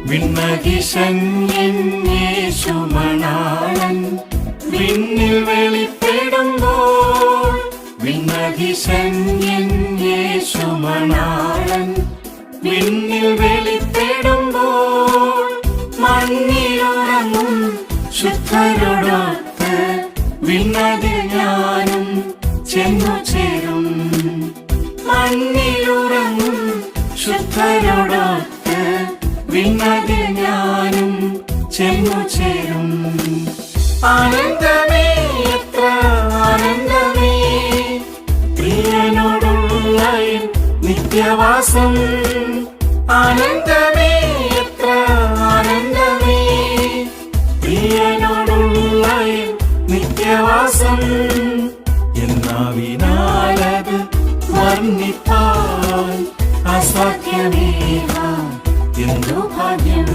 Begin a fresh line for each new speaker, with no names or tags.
വിണ്ണകിശൻ യേശുമണാളൻ വിണ്ണിൽ വെളിപ്പെടുമ്പോൾ, വിണ്ണകിശൻ യേശുമണാളൻ വിണ്ണിൽ വെളിപ്പെടുമ്പോൾ, മണ്ണിലുറങ്ങും ശുദ്ധരോടൊത്ത് വിണ്ണതിൽ ഞാനും ചെന്നു ചേരും. മണ്ണിലുറങ്ങും ശുദ്ധരോടൊത്ത് വിണ്ണതിൽ ഞാനും ചെന്നു ചേരും. ആനന്ദമേ, എത്ര ആനന്ദമേ, പ്രിയനോടുള്ള നിത്യവാസം. ആനന്ദമേ, എത്ര ആനന്ദമേ, പ്രിയനോടുള്ള നിത്യവാസം. എന്നാവിനാലത് വർണ്ണിപ്പാൻ അസാധ്യമേ, എന്തു ഭാഗ്യം.